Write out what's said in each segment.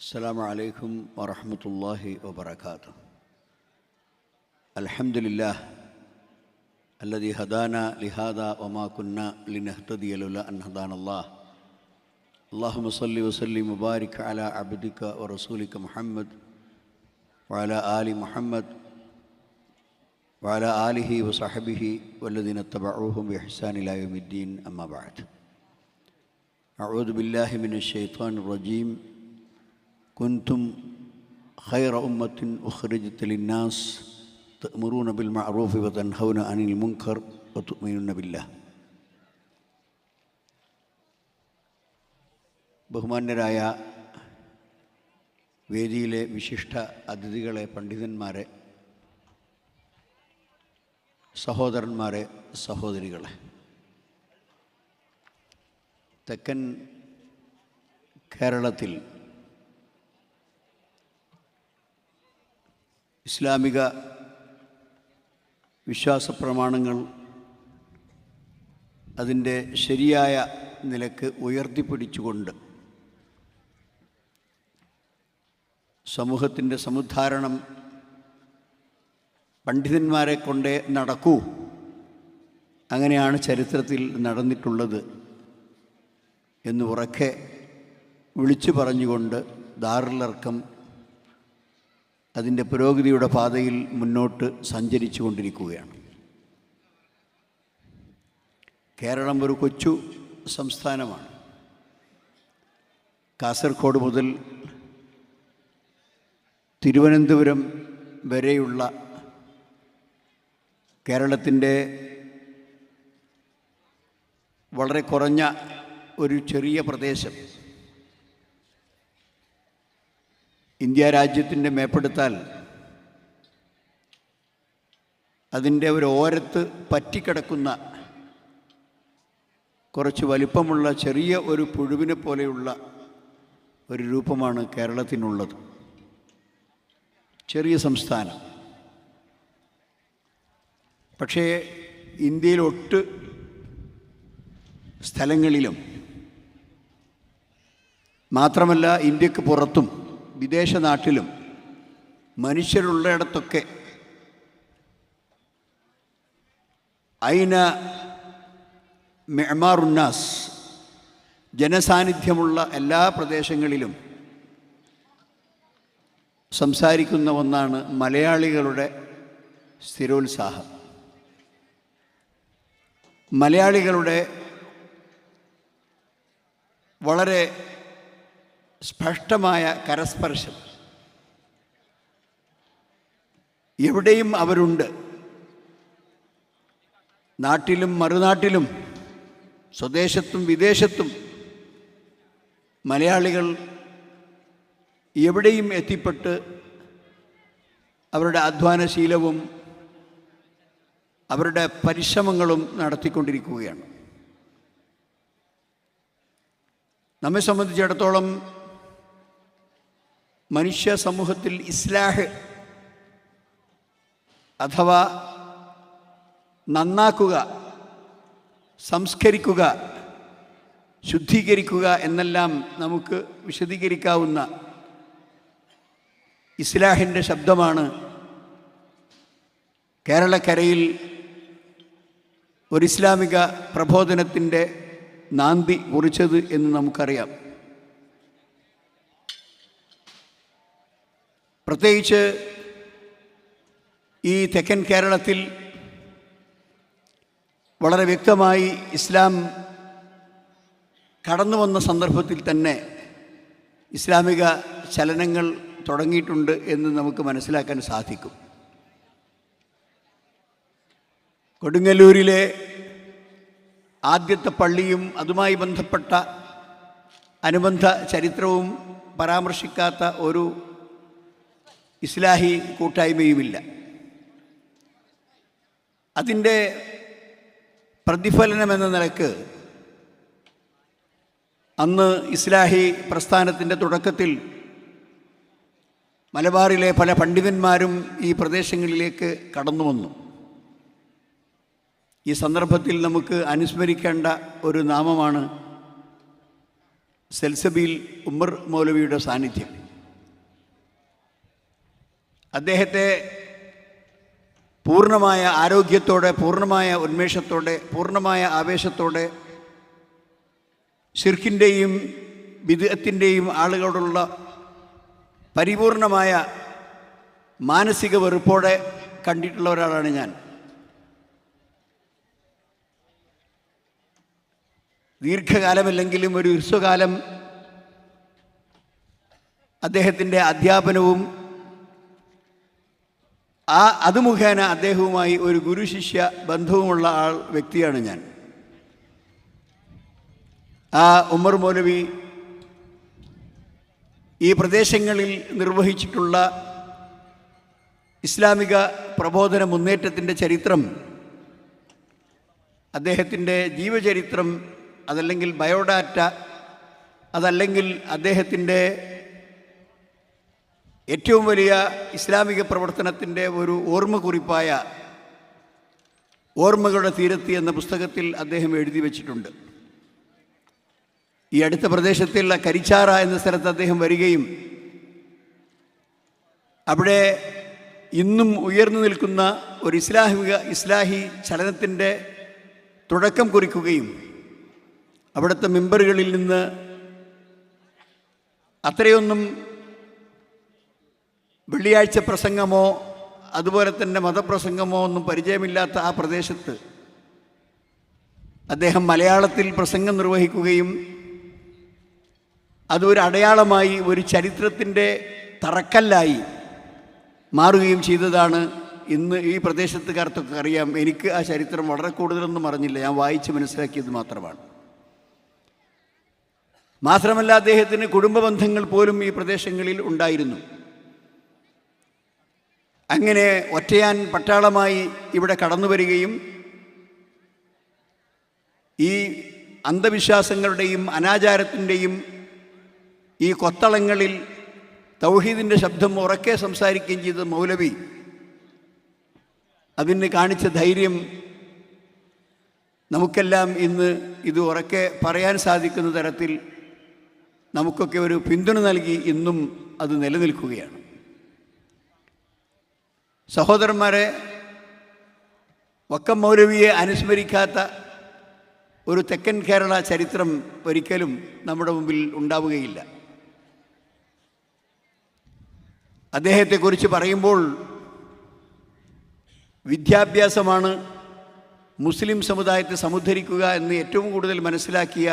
السلام عليكم ورحمة الله وبركاته. الحمد لله الذي هدانا لهذا وما كنا لنهتدي لولا أن هدانا الله. اللهم صل وسلم وبارك على عبدك ورسولك محمد وعلى آل محمد وعلى آله وصحبه والذين اتبعوهم بإحسان إلى يوم الدين. أما بعد، أعوذ بالله من الشيطان الرجيم. كنتم خير أمة أخرجت للناس تأمرون بالمعروف وتنهون عن المنكر وتؤمنون بالله. ബഹുമാന്യരായ വേദിയിലെ വിശിഷ്ട അതിഥികളെ, പണ്ഡിതന്മാരെ, സഹോദരന്മാരെ, സഹോദരികളെ, തെക്കൻ കേരളത്തിൽ ഇസ്ലാമിക വിശ്വാസപ്രമാണങ്ങൾ അതിൻ്റെ ശരിയായ നിലക്ക് ഉയർത്തിപ്പിടിച്ചുകൊണ്ട് സമൂഹത്തിൻ്റെ സമുദ്ധാരണം പണ്ഡിതന്മാരെ കൊണ്ടേ നടക്കൂ, അങ്ങനെയാണ് ചരിത്രത്തിൽ നടന്നിട്ടുള്ളത് എന്ന് ഉറക്കെ വിളിച്ചു പറഞ്ഞുകൊണ്ട് ദാറുൽ അർഖം അതിൻ്റെ പുരോഗതിയുടെ പാതയിൽ മുന്നോട്ട് സഞ്ചരിച്ചു കൊണ്ടിരിക്കുകയാണ്. കേരളം ഒരു കൊച്ചു സംസ്ഥാനമാണ്. കാസർഗോഡ് മുതൽ തിരുവനന്തപുരം വരെയുള്ള കേരളത്തിൻ്റെ വളരെ കുറഞ്ഞ ഒരു ചെറിയ പ്രദേശം ഇന്ത്യ രാജ്യത്തിൻ്റെ മേപ്പെടുത്താൽ അതിൻ്റെ ഒരു ഓരത്ത് പറ്റിക്കിടക്കുന്ന കുറച്ച് വലിപ്പമുള്ള ചെറിയ ഒരു പുഴുവിനെ പോലെയുള്ള ഒരു രൂപമാണ് കേരളത്തിനുള്ളത്. ചെറിയ സംസ്ഥാനം. പക്ഷേ ഇന്ത്യയിലൊട്ട് സ്ഥലങ്ങളിലും, മാത്രമല്ല ഇന്ത്യക്ക് പുറത്തും വിദേശ നാട്ടിലും മനുഷ്യരുള്ളയിടത്തൊക്കെ ഐന മെഅ്മാറുന്നാസ്, ജനസാന്നിധ്യമുള്ള എല്ലാ പ്രദേശങ്ങളിലും സംസാരിക്കുന്ന ഒന്നാണ് മലയാളികളുടെ സ്ഥിരോത്സാഹം. മലയാളികളുടെ വളരെ സ്പഷ്ടമായ കരസ്പർശം. എവിടെയും അവരുണ്ട്. നാട്ടിലും മറുനാട്ടിലും സ്വദേശത്തും വിദേശത്തും മലയാളികൾ എവിടെയും എത്തിപ്പെട്ട് അവരുടെ അധ്വാനശീലവും അവരുടെ പരിശ്രമങ്ങളും നടത്തിക്കൊണ്ടിരിക്കുകയാണ്. നമ്മെ സംബന്ധിച്ചിടത്തോളം മനുഷ്യ സമൂഹത്തിൽ ഇസ്ലാഹ് അഥവാ നന്നാക്കുക, സംസ്കരിക്കുക, ശുദ്ധീകരിക്കുക എന്നെല്ലാം നമുക്ക് വിശദീകരിക്കാവുന്ന ഇസ്ലാഹിൻ്റെ ശബ്ദമാണ് കേരളക്കരയിൽ ഒരു ഇസ്ലാമിക പ്രബോധനത്തിൻ്റെ നാന്ദി കുറിച്ചത് എന്ന് നമുക്കറിയാം. പ്രത്യേകിച്ച് ഈ തെക്കൻ കേരളത്തിൽ വളരെ വ്യക്തമായി ഇസ്ലാം കടന്നു വന്ന സന്ദർഭത്തിൽ തന്നെ ഇസ്ലാമിക ചലനങ്ങൾ തുടങ്ങിയിട്ടുണ്ട് എന്ന് നമുക്ക് മനസ്സിലാക്കാൻ സാധിക്കും. കൊടുങ്ങല്ലൂരിലെ ആദ്യത്തെ പള്ളിയും അതുമായി ബന്ധപ്പെട്ട അനുബന്ധ ചരിത്രവും പരാമർശിക്കാത്ത ഒരു ഇസ്ലാഹി കൂട്ടായ്മയുമില്ല. അതിൻ്റെ പ്രതിഫലനമെന്ന നിലക്ക് അന്ന് ഇസ്ലാഹി പ്രസ്ഥാനത്തിൻ്റെ തുടക്കത്തിൽ മലബാറിലെ പല പണ്ഡിതന്മാരും ഈ പ്രദേശങ്ങളിലേക്ക് കടന്നു വന്നു. ഈ സന്ദർഭത്തിൽ നമുക്ക് അനുസ്മരിക്കേണ്ട ഒരു നാമമാണ് സൽസബീൽ ഉമർ മൗലവിയുടെ സാന്നിധ്യം. അദ്ദേഹത്തെ പൂർണ്ണമായ ആരോഗ്യത്തോടെ, പൂർണ്ണമായ ഉന്മേഷത്തോടെ, പൂർണ്ണമായ ആവേശത്തോടെ ശിർക്കിൻ്റെയും ബിദ്അത്തിൻ്റെയും ആളുകളോടുള്ള പരിപൂർണമായ മാനസിക വെറുപ്പോടെ കണ്ടിട്ടുള്ള ഒരാളാണ് ഞാൻ. ദീർഘകാലമല്ലെങ്കിലും ഒരു ഹ്രസ്വകാലം അദ്ദേഹത്തിൻ്റെ അധ്യാപനവും അത് മുഖേന അദ്ദേഹവുമായി ഒരു ഗുരുശിഷ്യ ബന്ധവുമുള്ള വ്യക്തിയാണ് ഞാൻ. ഉമർ മൗലവി ഈ പ്രദേശങ്ങളിൽ നിർവഹിച്ചിട്ടുള്ള ഇസ്ലാമിക പ്രബോധന മുന്നേറ്റത്തിൻ്റെ ചരിത്രം, അദ്ദേഹത്തിൻ്റെ ജീവചരിത്രം, അതല്ലെങ്കിൽ ബയോഡാറ്റ, അതല്ലെങ്കിൽ അദ്ദേഹത്തിൻ്റെ ഏറ്റവും വലിയ ഇസ്ലാമിക പ്രവർത്തനത്തിൻ്റെ ഒരു ഓർമ്മക്കുറിപ്പായ ഓർമ്മകളുടെ തീരത്ത് എന്ന പുസ്തകത്തിൽ അദ്ദേഹം എഴുതി വച്ചിട്ടുണ്ട്. ഈ അടുത്ത പ്രദേശത്തുള്ള കരിച്ചാറ എന്ന സ്ഥലത്ത് അദ്ദേഹം വരികയും അവിടെ ഇന്നും ഉയർന്നു നിൽക്കുന്ന ഒരു ഇസ്ലാഹി ചലനത്തിൻ്റെ തുടക്കം കുറിക്കുകയും അവിടുത്തെ മെമ്പറുകളിൽ നിന്ന് അത്രയൊന്നും വെള്ളിയാഴ്ച പ്രസംഗമോ അതുപോലെ തന്നെ മതപ്രസംഗമോ ഒന്നും പരിചയമില്ലാത്ത ആ പ്രദേശത്ത് അദ്ദേഹം മലയാളത്തിൽ പ്രസംഗം നിർവഹിക്കുകയും അതൊരു അടയാളമായി, ഒരു ചരിത്രത്തിൻ്റെ തറക്കല്ലായി മാറുകയും ചെയ്തതാണ്. ഇന്ന് ഈ പ്രദേശത്തുകാർക്കൊക്കെ അറിയാം. എനിക്ക് ആ ചരിത്രം വളരെ കൂടുതലൊന്നും അറിഞ്ഞില്ല, ഞാൻ വായിച്ച് മനസ്സിലാക്കിയത് മാത്രമാണ്. മാത്രമല്ല, അദ്ദേഹത്തിന് കുടുംബ ബന്ധങ്ങൾ പോലും ഈ പ്രദേശങ്ങളിൽ ഉണ്ടായിരുന്നു. അങ്ങനെ ഒറ്റയാൻ പട്ടാളമായി ഇവിടെ കടന്നു വരികയും ഈ അന്ധവിശ്വാസങ്ങളുടെയും അനാചാരത്തിൻ്റെയും ഈ കൊത്തളങ്ങളിൽ തൗഹീദിൻ്റെ ശബ്ദം ഉറക്കെ സംസാരിക്കുകയും ചെയ്ത മൗലവി അതിന് കാണിച്ച ധൈര്യം നമുക്കെല്ലാം ഇന്ന് ഇത് ഉറക്കെ പറയാൻ സാധിക്കുന്ന തരത്തിൽ നമുക്കൊക്കെ ഒരു പിന്തുണ നൽകി ഇന്നും അത് നിലനിൽക്കുകയാണ്. സഹോദരന്മാരെ, വക്കം മൗലവിയെ അനുസ്മരിക്കാത്ത ഒരു തെക്കൻ കേരള ചരിത്രം ഒരിക്കലും നമ്മുടെ മുമ്പിൽ ഉണ്ടാവുകയില്ല. അദ്ദേഹത്തെക്കുറിച്ച് പറയുമ്പോൾ വിദ്യാഭ്യാസമാണ് മുസ്ലിം സമുദായത്തെ സമുദ്ധരിക്കുക എന്ന് ഏറ്റവും കൂടുതൽ മനസ്സിലാക്കിയ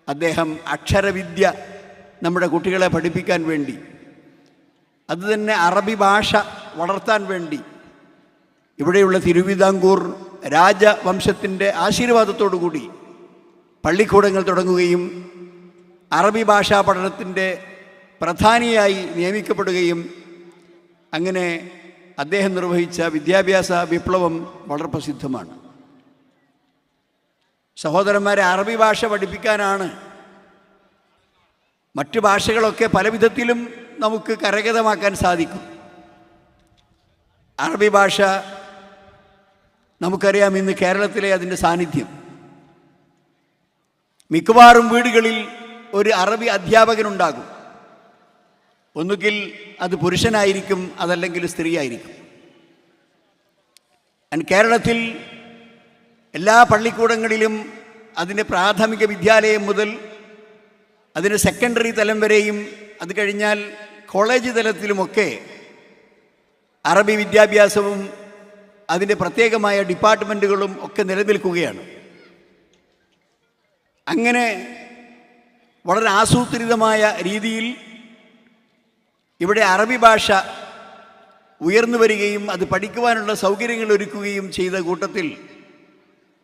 അദ്ദേഹം അക്ഷരവിദ്യ നമ്മുടെ കുട്ടികളെ പഠിപ്പിക്കാൻ വേണ്ടി, അതുതന്നെ അറബി ഭാഷ വളർത്താൻ വേണ്ടി ഇവിടെയുള്ള തിരുവിതാംകൂർ രാജവംശത്തിൻ്റെ ആശീർവാദത്തോടുകൂടി പള്ളിക്കൂടങ്ങൾ തുടങ്ങുകയും അറബി ഭാഷാ പഠനത്തിൻ്റെ പ്രധാനിയായി നിയമിക്കപ്പെടുകയും അങ്ങനെ അദ്ദേഹം നിർവഹിച്ച വിദ്യാഭ്യാസ വിപ്ലവം വളരെ പ്രസിദ്ധമാണ്. സഹോദരന്മാരെ, അറബി ഭാഷ പഠിപ്പിക്കാനാണ്. മറ്റു ഭാഷകളൊക്കെ പല വിധത്തിലും നമുക്ക് കരഗതമാക്കാൻ സാധിക്കും. അറബി ഭാഷ നമുക്കറിയാം, ഇന്ന് കേരളത്തിലെ അതിൻ്റെ സാന്നിധ്യം. മിക്കവാറും വീടുകളിൽ ഒരു അറബി അധ്യാപകനുണ്ടാകും. ഒന്നുകിൽ അത് പുരുഷനായിരിക്കും, അതല്ലെങ്കിൽ സ്ത്രീയായിരിക്കും. കേരളത്തിൽ എല്ലാ പള്ളിക്കൂടങ്ങളിലും അതിൻ്റെ പ്രാഥമിക വിദ്യാലയം മുതൽ അതിന് സെക്കൻഡറി തലം വരെയും അത് കഴിഞ്ഞാൽ കോളേജ് തലത്തിലുമൊക്കെ അറബി വിദ്യാഭ്യാസവും അതിൻ്റെ പ്രത്യേകമായ ഡിപ്പാർട്ട്മെൻറ്റുകളും ഒക്കെ നിലനിൽക്കുകയാണ്. അങ്ങനെ വളരെ ആസൂത്രിതമായ രീതിയിൽ ഇവിടെ അറബി ഭാഷ ഉയർന്നു വരികയും അത് പഠിക്കുവാനുള്ള സൗകര്യങ്ങൾ ഒരുക്കുകയും ചെയ്ത കൂട്ടത്തിൽ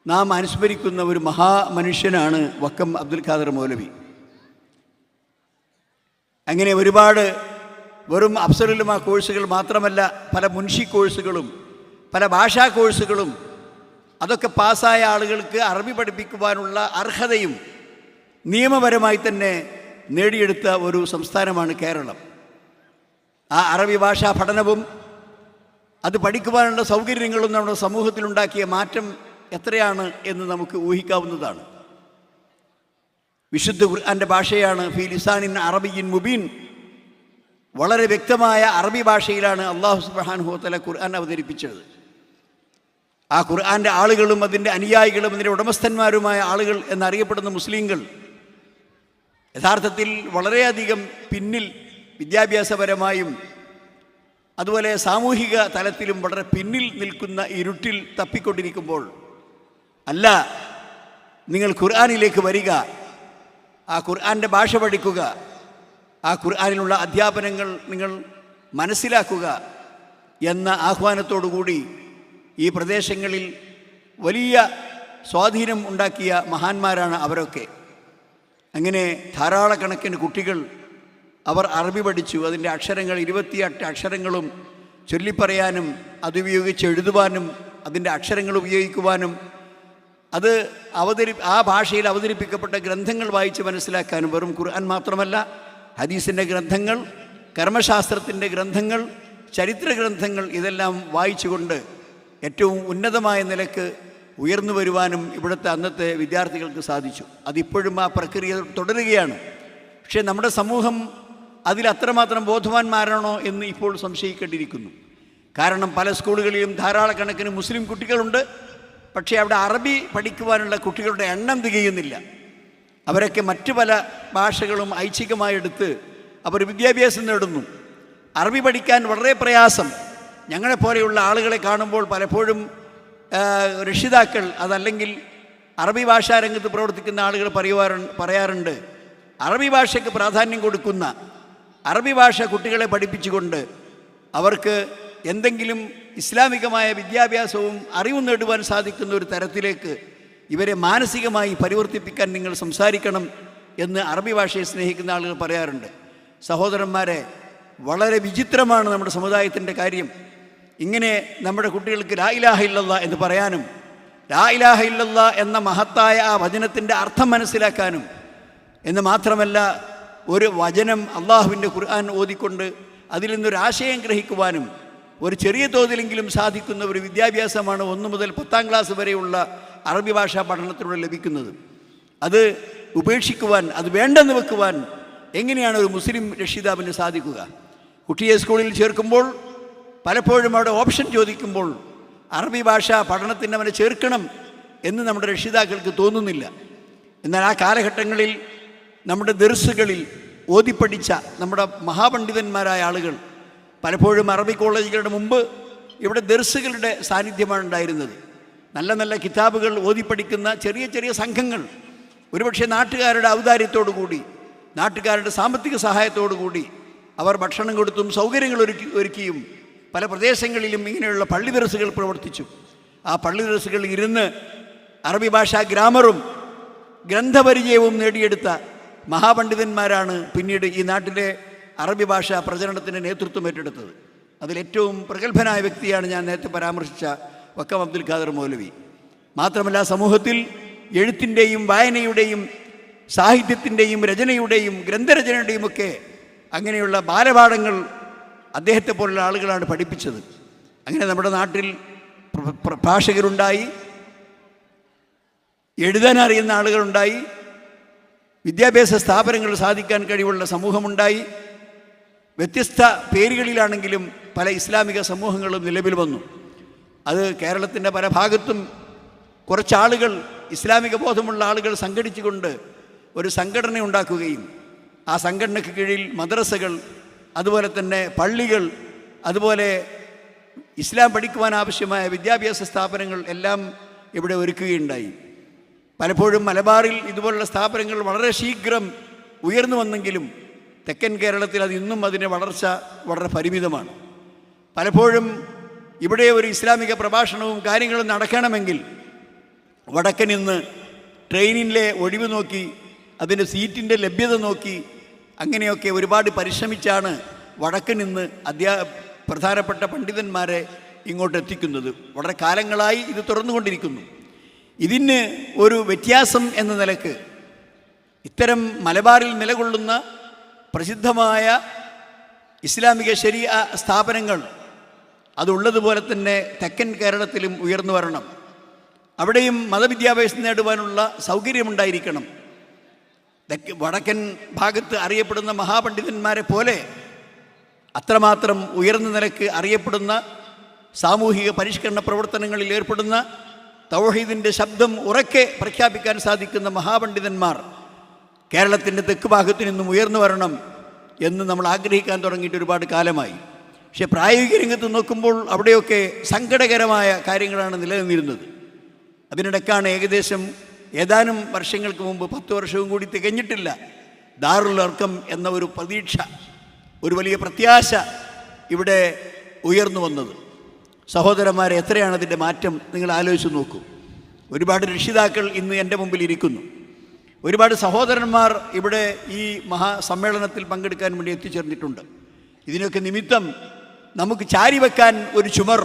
നാം അനുസ്മരിക്കുന്ന ഒരു മഹാമനുഷ്യനാണ് വക്കം അബ്ദുൽ ഖാദർ മൗലവി. അങ്ങനെ ഒരുപാട് വെറും അഫ്സലുലുമ കോഴ്സുകൾ മാത്രമല്ല, പല മുൻഷി കോഴ്സുകളും പല ഭാഷാ കോഴ്സുകളും അതൊക്കെ പാസ്സായ ആളുകൾക്ക് അറബി പഠിപ്പിക്കുവാനുള്ള അർഹതയും നിയമപരമായി തന്നെ നേടിയെടുത്ത ഒരു സംസ്ഥാനമാണ് കേരളം. ആ അറബി ഭാഷാ പഠനവും അത് പഠിക്കുവാനുള്ള സൗകര്യങ്ങളും നമ്മുടെ സമൂഹത്തിലുണ്ടാക്കിയ മാറ്റം എത്രയാണ് എന്ന് നമുക്ക് ഊഹിക്കാവുന്നതാണ്. വിശുദ്ധ ഖുർആന്റെ ഭാഷയാണ് ഫീ ലിസാനിൻ അറബിയിൻ മുബീൻ വളരെ വ്യക്തമായ അറബി ഭാഷയിലാണ് അല്ലാഹു സുബ്ഹാനഹു വ തആല ഖുർആൻ അവതരിപ്പിച്ചത്. ആ ഖുർആൻ്റെ ആളുകളും അതിൻ്റെ അനുയായികളും അതിൻ്റെ ഉടമസ്ഥന്മാരുമായ ആളുകൾ എന്നറിയപ്പെടുന്ന മുസ്ലിങ്ങൾ യഥാർത്ഥത്തിൽ വളരെയധികം പിന്നിൽ വിദ്യാഭ്യാസപരമായും അതുപോലെ സാമൂഹിക തലത്തിലും വളരെ പിന്നിൽ നിൽക്കുന്ന ഇരുട്ടിൽ തപ്പിക്കൊണ്ടിരിക്കുമ്പോൾ, അല്ല, നിങ്ങൾ ഖുർആനിലേക്ക് വരിക, ആ ഖുർആൻ്റെ ഭാഷ പഠിക്കുക, ആ ഖുർആനിലുള്ള അധ്യാപനങ്ങൾ നിങ്ങൾ മനസ്സിലാക്കുക എന്ന ആഹ്വാനത്തോടുകൂടി ഈ പ്രദേശങ്ങളിൽ വലിയ സ്വാധീനം ഉണ്ടാക്കിയ മഹാന്മാരാണ് അവരൊക്കെ. അങ്ങനെ ധാരാളക്കണക്കിന് കുട്ടികൾ അവർ അറബി പഠിച്ചു. അതിൻ്റെ അക്ഷരങ്ങൾ 28 അക്ഷരങ്ങളും ചൊല്ലിപ്പറയാനും അതുപയോഗിച്ച് എഴുതുവാനും അതിൻ്റെ അക്ഷരങ്ങൾ ഉപയോഗിക്കുവാനും അത് ആ ഭാഷയിൽ അവതരിപ്പിക്കപ്പെട്ട ഗ്രന്ഥങ്ങൾ വായിച്ച് മനസ്സിലാക്കാനും, വെറും ഖുർആൻ മാത്രമല്ല, ഹദീസിൻ്റെ ഗ്രന്ഥങ്ങൾ, കർമ്മശാസ്ത്രത്തിൻ്റെ ഗ്രന്ഥങ്ങൾ, ചരിത്ര ഗ്രന്ഥങ്ങൾ, ഇതെല്ലാം വായിച്ചുകൊണ്ട് ഏറ്റവും ഉന്നതമായ നിലക്ക് ഉയർന്നു വരുവാനും ഇവിടുത്തെ അന്നത്തെ വിദ്യാർത്ഥികൾക്ക് സാധിച്ചു. അതിപ്പോഴും ആ പ്രക്രിയ തുടരുകയാണ്. പക്ഷേ നമ്മുടെ സമൂഹം അതിൽ അത്രമാത്രം ബോധവാന്മാരാണോ എന്ന് ഇപ്പോൾ സംശയിക്കേണ്ടിയിരിക്കുന്നു. കാരണം പല സ്കൂളുകളിലും ധാരാളക്കണക്കിന് മുസ്ലിം കുട്ടികളുണ്ട്. പക്ഷേ അവിടെ അറബി പഠിക്കുവാനുള്ള കുട്ടികളുടെ എണ്ണം തികയുന്നില്ല. അവരൊക്കെ മറ്റു പല ഭാഷകളും ഐച്ഛികമായി എടുത്ത് അവർ വിദ്യാഭ്യാസം നേടുന്നു. അറബി പഠിക്കാൻ വളരെ പ്രയാസം. ഞങ്ങളെപ്പോലെയുള്ള ആളുകളെ കാണുമ്പോൾ പലപ്പോഴും രക്ഷിതാക്കൾ അതല്ലെങ്കിൽ അറബി ഭാഷാ രംഗത്ത് പ്രവർത്തിക്കുന്ന ആളുകൾ പറയാറുണ്ട്, അറബി ഭാഷയ്ക്ക് പ്രാധാന്യം കൊടുക്കുന്ന, അറബി ഭാഷ കുട്ടികളെ പഠിപ്പിച്ചുകൊണ്ട് അവർക്ക് എന്തെങ്കിലും ഇസ്ലാമികമായ വിദ്യാഭ്യാസവും അറിവും നേടുവാൻ സാധിക്കുന്ന ഒരു തരത്തിലേക്ക് ഇവരെ മാനസികമായി പരിവർത്തിപ്പിക്കാൻ നിങ്ങൾ സംസാരിക്കണം എന്ന് അറബി ഭാഷയെ സ്നേഹിക്കുന്ന ആളുകൾ പറയാറുണ്ട്. സഹോദരന്മാരെ, വളരെ വിചിത്രമാണ് നമ്മുടെ സമുദായത്തിൻ്റെ കാര്യം. ഇങ്ങനെ നമ്മുടെ കുട്ടികൾക്ക് ലാ ഇലാഹ ഇല്ലല്ലാഹ് എന്ന് പറയാനും ലാ ഇലാഹ ഇല്ലല്ലാഹ് എന്ന മഹത്തായ ആ വചനത്തിൻ്റെ അർത്ഥം മനസ്സിലാക്കാനും എന്ന് മാത്രമല്ല, ഒരു വചനം അള്ളാഹുവിൻ്റെ ഖുർആൻ ഓതിക്കൊണ്ട് അതിൽ നിന്നൊരാശയം ഗ്രഹിക്കുവാനും ഒരു ചെറിയ തോതിലെങ്കിലും സാധിക്കുന്ന ഒരു വിദ്യാഭ്യാസമാണ് 1 മുതൽ 10ാം ക്ലാസ് വരെയുള്ള അറബി ഭാഷാ പഠനത്തിലൂടെ ലഭിക്കുന്നത്. അത് ഉപേക്ഷിക്കുവാൻ, അത് വേണ്ടെന്ന് വെക്കുവാൻ എങ്ങനെയാണ് ഒരു മുസ്ലിം രക്ഷിതാവിന് സാധിക്കുക? കുട്ടിയെ സ്കൂളിൽ ചേർക്കുമ്പോൾ പലപ്പോഴും അവിടെ ഓപ്ഷൻ ചോദിക്കുമ്പോൾ അറബി ഭാഷ പഠനത്തിന് അവനെ ചേർക്കണം എന്ന് നമ്മുടെ രക്ഷിതാക്കൾക്ക് തോന്നുന്നില്ല. എന്നാൽ ആ കാലഘട്ടങ്ങളിൽ നമ്മുടെ ദർസുകളിൽ ഓതിപ്പഠിച്ച നമ്മുടെ മഹാപണ്ഡിതന്മാരായ ആളുകൾ പലപ്പോഴും അറബി കോളേജുകളുടെ മുമ്പ് ഇവിടെ ദർസുകളുടെ സാന്നിധ്യമാണ് ഉണ്ടായിരുന്നത്. നല്ല നല്ല കിതാബുകൾ ഓതിപ്പഠിക്കുന്ന ചെറിയ ചെറിയ സംഘങ്ങൾ, ഒരുപക്ഷെ നാട്ടുകാരുടെ ഔദാര്യത്തോടു കൂടി, നാട്ടുകാരുടെ സാമ്പത്തിക സഹായത്തോടു കൂടി അവർ ഭക്ഷണം കൊടുത്തും സൗകര്യങ്ങൾ ഒരുക്കിയും പല പ്രദേശങ്ങളിലും ഇങ്ങനെയുള്ള പള്ളി ദർസുകൾ പ്രവർത്തിച്ചു. ആ പള്ളി ദർസുകളിൽ ഇരുന്ന് അറബി ഭാഷാ ഗ്രാമറും ഗ്രന്ഥപരിചയവും നേടിയെടുത്ത മഹാപണ്ഡിതന്മാരാണ് പിന്നീട് ഈ നാട്ടിലെ അറബി ഭാഷ പ്രചരണത്തിന് നേതൃത്വം ഏറ്റെടുത്തത്. അതിലേറ്റവും പ്രഗത്ഭനായ വ്യക്തിയാണ് ഞാൻ നേരത്തെ പരാമർശിച്ച വക്കം അബ്ദുൽ ഖാദർ മൗലവി. മാത്രമല്ല, സമൂഹത്തിൽ എഴുത്തിൻ്റെയും വായനയുടെയും സാഹിത്യത്തിൻ്റെയും രചനയുടെയും ഗ്രന്ഥരചനയുടെയും ഒക്കെ അങ്ങനെയുള്ള ബാലപാഠങ്ങൾ അദ്ദേഹത്തെ പോലുള്ള ആളുകളാണ് പഠിപ്പിച്ചത്. അങ്ങനെ നമ്മുടെ നാട്ടിൽ പ്രഭാഷകരുണ്ടായി, എഴുതാൻ അറിയുന്ന ആളുകളുണ്ടായി, വിദ്യാഭ്യാസ സ്ഥാപനങ്ങൾ സാധിക്കാൻ കഴിവുള്ള സമൂഹമുണ്ടായി. വ്യത്യസ്ത പേരുകളിലാണെങ്കിലും പല ഇസ്ലാമിക സമൂഹങ്ങളും നിലവിൽ വന്നു. അത് കേരളത്തിൻ്റെ പല ഭാഗത്തും കുറച്ചാളുകൾ, ഇസ്ലാമിക ബോധമുള്ള ആളുകൾ സംഘടിച്ചുകൊണ്ട് ഒരു സംഘടന ഉണ്ടാക്കുകയും ആ സംഘടനയ്ക്ക് കീഴിൽ മദ്രസകൾ, അതുപോലെ തന്നെ പള്ളികൾ, അതുപോലെ ഇസ്ലാം പഠിക്കുവാൻ ആവശ്യമായ വിദ്യാഭ്യാസ സ്ഥാപനങ്ങൾ എല്ലാം ഇവിടെ ഒരുക്കുകയുണ്ടായി. പലപ്പോഴും മലബാറിൽ ഇതുപോലുള്ള സ്ഥാപനങ്ങൾ വളരെ ശീഘ്രം ഉയർന്നു വന്നെങ്കിലും തെക്കൻ കേരളത്തിൽ അത് ഇന്നും അതിൻ്റെ വളർച്ച വളരെ പരിമിതമാണ്. പലപ്പോഴും ഇവിടെ ഒരു ഇസ്ലാമിക പ്രഭാഷണവും കാര്യങ്ങളും നടക്കണമെങ്കിൽ വടക്കൻ നിന്ന് ട്രെയിനിലെ ഒഴിവ് നോക്കി, അതിൻ്റെ സീറ്റിൻ്റെ ലഭ്യത നോക്കി, അങ്ങനെയൊക്കെ ഒരുപാട് പരിശ്രമിച്ചാണ് വടക്കൻ നിന്ന് പ്രധാനപ്പെട്ട പണ്ഡിതന്മാരെ ഇങ്ങോട്ട് എത്തിക്കുന്നത്. വളരെ കാലങ്ങളായി ഇത് തുറന്നുകൊണ്ടിരിക്കുന്നു. ഇതിന് ഒരു വ്യത്യാസം എന്ന നിലക്ക് ഇത്തരം മലബാറിൽ നിലകൊള്ളുന്ന പ്രസിദ്ധമായ ഇസ്ലാമിക ശരീഅ സ്ഥാപനങ്ങൾ അതുള്ളതുപോലെ തന്നെ തെക്കൻ കേരളത്തിലും ഉയർന്നു വരണം. അവിടെയും മതവിദ്യാഭ്യാസം നേടുവാനുള്ള സൗകര്യമുണ്ടായിരിക്കണം. വടക്കൻ ഭാഗത്ത് അറിയപ്പെടുന്ന മഹാപണ്ഡിതന്മാരെ പോലെ അത്രമാത്രം ഉയർന്ന നിലക്ക് അറിയപ്പെടുന്ന, സാമൂഹിക പരിഷ്കരണ പ്രവർത്തനങ്ങളിൽ ഏർപ്പെടുന്ന, തൗഹീദിൻ്റെ ശബ്ദം ഉറക്കെ പ്രഖ്യാപിക്കാൻ സാധിക്കുന്ന മഹാപണ്ഡിതന്മാർ കേരളത്തിൻ്റെ തെക്ക് ഭാഗത്തു നിന്നും ഉയർന്നു വരണം എന്ന് നമ്മൾ ആഗ്രഹിക്കാൻ തുടങ്ങിയിട്ട് ഒരുപാട് കാലമായി. പക്ഷേ പ്രായോഗിക രംഗത്ത് നോക്കുമ്പോൾ അവിടെയൊക്കെ സങ്കടകരമായ കാര്യങ്ങളാണ് നിലനിന്നിരുന്നത്. അതിനിടയ്ക്കാണ് ഏതാനും വർഷങ്ങൾക്ക് മുമ്പ്, 10 വർഷവും കൂടി തികഞ്ഞിട്ടില്ല, ദാറുൽ അർക്കം എന്ന ഒരു പ്രതീക്ഷ, ഒരു വലിയ പ്രത്യാശ ഇവിടെ ഉയർന്നു വന്നത്. സഹോദരന്മാരെ, എത്രയാണ് അതിൻ്റെ മാറ്റം നിങ്ങൾ ആലോചിച്ച് നോക്കൂ. ഒരുപാട് രക്ഷിതാക്കൾ ഇന്ന് എൻ്റെ മുമ്പിൽ ഇരിക്കുന്നു. ഒരുപാട് സഹോദരന്മാർ ഇവിടെ ഈ മഹാസമ്മേളനത്തിൽ പങ്കെടുക്കാൻ വേണ്ടി എത്തിച്ചേർന്നിട്ടുണ്ട്. ഇതിനൊക്കെ നിമിത്തം നമുക്ക് ചാരി വെക്കാൻ ഒരു ചുമർ,